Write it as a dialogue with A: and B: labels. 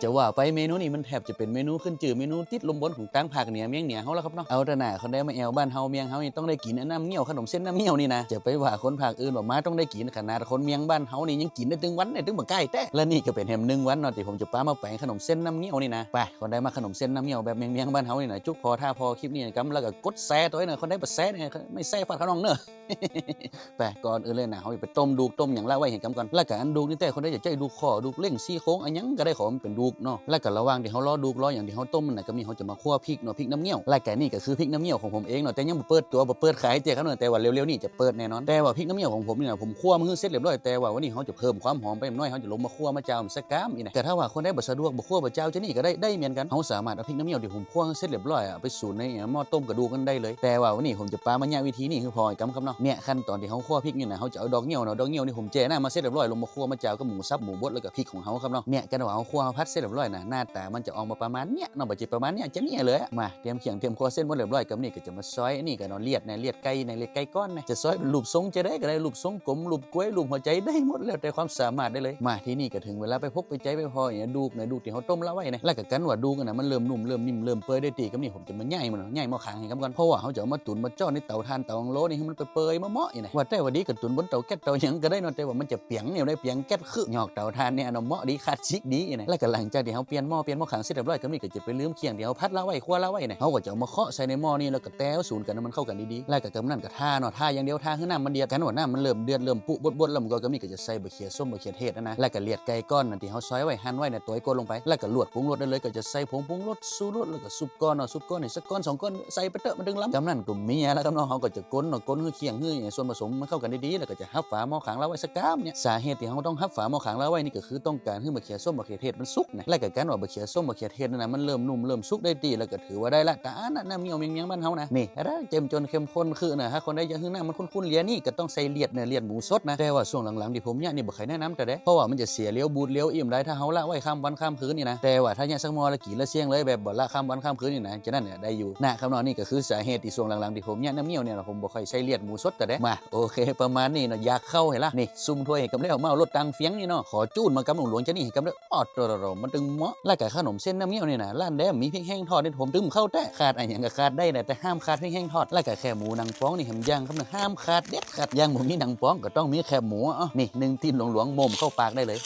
A: จะว่าไปเมนูนี้มันแทบจะเป็นเมนูขึ้นจื่อเมนูติดลมบนของตั้งภาคเหนือเมียงเหนือเฮาแล้วครับเนาะเอาแต่หน้าคนได้มาแอวบ้านเฮาเมียงเฮานี่ต้องได้กินน้ำเงี้ยวขนมเส้นน้ำเงี้ยวนี่นะจะไปว่าคนภาคอื่นว่ามาต้องได้กินขนาดคนเมียงบ้านเฮานี่ยังกินได้ถึงวันได้ถึงบ่ใกล้แต่และนี่ก็เป็นแฮม1 วันเนาะที่ผมจะป้ามาแปลงขนมเส้นน้ำเงี้ยวนี่นะไปคนได้มาขนมเส้นน้ำเงี้ยวแบบเมียงบ้านเฮานี่นะจุกพอท่าพอคลิปนี้กำแล้วก็กดแซ่ตัวนี้คนได้บ่แซ่เนี่ยไม่แซ่ฟาดเขาน้องเนอะ ไปก่อนอื่นเลยนะเฮาไปต้มดูต้มอย่างละไว้ให้กำก่อนแล้วก็อันดูนี่แต่คนได้จะใจดูคอดูเล่งซี่โค้งอันยังก็ได้ขอมันเป็นดูเนาะแล้วก็ระหว่างที่เฮารอดูรออย่างที่เฮาต้มมันน่ะก็มีเฮาจะมาคั่วพริกเนาะพริกน้ำเงี้ยวแล้วก็นี่ก็คือพริกน้ำเงี้ยวของผมเองเนาะแต่ยังบ่เปิดตัวบ่เปิดขายเจ้าครับเนาะแต่ว่าเร็วๆนี่จะเปิดแน่นอนแต่ว่าพริกน้ำเงี้ยวของผมนี่นะผมคั่วมันคือเสร็จเรียบร้อยแต่ว่าวันนี้เฮาจะเพิ่มความหอมไปหน่อยเฮาจะลงมาคั่วมาเจ้ามันสักกามอีกนะแต่ถ้าว่าคนได้บ่สะดวกบ่คั่วบ่เจ้าจะนี่ก็ได้เหมือนกันเฮาสามารถเอาพริกน้ำเงี้ยวที่ผมคั่วเสร็จเรียบร้อยไปสูนในหม้อต้มกระดูกกันได้เลยแต่ว่าวันนี้ผมจะปามาเนี่ยวิธีนี้คือพออีกครับเนาะเนี่ยขั้นตอนที่เฮาคั่วพริกนี่นะเฮาจะเอาดอกเงี้ยวเนาะดอกเงี้ยวนี่ผมเจน้ามาเสร็จเรียบร้อยลงมาคั่วมาเจ้ากับหมูสับหมูบดแล้วก็พริกของเฮาครับเนาะเนี่ยกันว่าเฮาคั่วพัดเสร็จเรียบร้อยนะหน้าตามันจะออกมาประมาณเนี้ยเนาะบ่จิประมาณเนี้ยจะเนี่ยเลยมาเตรียมเขียงเตรียมคั่วเส้นหมดเรียบร้อยกับนี่ก็จะมาซอยนี่ก็เนาะเลียดนะเลียดไก่ในเลียดไก่ก้อนนะจะซอยเป็นรูปทรงจะได้ก็ได้รูปทรงกลมรูปกล้วยรูปหัวใจได้หมดแล้วแต่ความสามารถได้เลยมาที่นี่ก็ถึงเวลาไปพกไปใจไปพออย่างดูนะดูที่เฮาต้มแล้วไว้นะแล้วก็กันว่าดูกันนะมันเริ่มนุ่มเริ่มนิ่มเริ่มเปื่อยได้ตีกับนี่ผมจะมาย่ายมันเนาะย่ายหม้อขางให้กับก่อนเพราะว่าเฮาจะเอามาตุ๋นมาจ่อในเตาถ่านเตาอังโลนี่ให้มันเปื่อยๆเหมาะๆนี่นะว่าแต่ว่าดีก็ตุ๋นบนเตาแก๊สเตาหยังก็ได้เนาะแต่ว่ามันจะเปียงเนี่ยได้เปียงแก๊สคือหยอกเตาถ่านเนี่ยเนาะเหมาะดีคลาสสิกดีนะแล้วก็หลังจากที่เฮาเปลี่ยนหม้อขางเสร็จเรียบร้อยกับนี่ก็จะไปลืมเคียงที่เฮาพัดละไว้คั่วละไว้นะเฮาก็จะเอามาเคาะใส่ในหม้อนี่แล้วก็แต้วสูนกันให้มันเข้ากันดีๆแล้วก็กำนั้นก็ท่าเนาะท่าอย่างเดียวท่าให้น้ำมันเดือดกันว่าน้ำมันเริ่มเดือดเริ่มปุบดๆแล้วมันก็มีก็จะใส่บะเขือส้มบะเขือเทศนะแล้วก็เลียดไก่ก้อนนั่นที่เฮาซอยไว้หั่นไว้เนี่ยตัวไอ้ก้นลงไปแล้วก็ลวดปรุงรสได้เลยก็จะใส่ผงปรุงรสสูรสแล้วก็ซุปก้อนเนาะซุปก้อนนี่สักก้อน2 ก้อนใส่ไปเตอะมันดึงล้ำกำนั้นก็มีแล้วครับเนาะเฮาก็จะก้นเนาะก้นคือเคียงคือส่วนผสมมันเข้ากันดีๆแล้วก็จะฮับฝาหม้อขังแล้วไว้สักกามเนี่ยสาเหตุที่เฮาต้องฮับฝาหม้อขังแล้วไว้นี่ก็คือต้องการให้บะเขือส้มบะเขือเทศมันสุกนะและก็การว่าบะเขือส้มบะเขือเทศนั่นนะมันเริ่มนุ่มเริ่มสุกได้ดีแล้วก็ถือว่าได้ละแต่อันนั้นน้ำเงี้ยวเมียงบ้านเฮานะนี่ถ้าเจ็มจนเข้มข้นคือนะถ้าคนได้ยังหน้ามันคุ้นๆเลียนี่ก็ต้องใส่เลียดเนี่ยเลียดหมูสดนะแต่ว่าช่วงหลังๆที่ผมเนี่ยนี่บ่เคยแนะนำแต่เด้เพราะว่ามันจะเสียเลี้ยวบูดเลี้ยวอิ่มได้ถ้าเฮาละไว้ข้ามวันข้ามคืนนี่นะแต่ว่าถ้าเนี่ยสักมอละกี่ละเสียงเลยแบบบ่ละข้ามวันข้ามคืนนี่นะจะนั่นเนี่ยได้อยู่นะคำนองนี่ก็คือสาเหตุที่ช่วงหลังๆที่ผมเนี่ยน้ำเงี้ยวเนี่ยผมบ่ค่อยใส่เลียดหมูสดแต่เด้มาโอเคประมาณนี้เนาะอยากเข้าให้ละนี่ซุ่มถ้วยให้กำแล้วเมารถตังเฟียงนี่เนาะขอจูนมากำหลวงจะนี่ให้กำแล้วออดรมันตึงเหมาะแล้วก็ขนมเส้นน้ำเงี้ยวนี่นะร้านแดมมีพริกแห้งทอดนี่ผมตึมเข้าแต่ขาดอะไรอย่างก็ขาดได้แต่ห้ามขาดพริกแห้งทอดแล้วก็แค่หมูหนังป้องนี่แหมย่างครับนะห้ามขาดเด็ดขาดย่างหมูมีหนังป้องก็ต้องมีแค่หมูนี่1 ตีนหลวงๆโมมเข้าปากได้เลย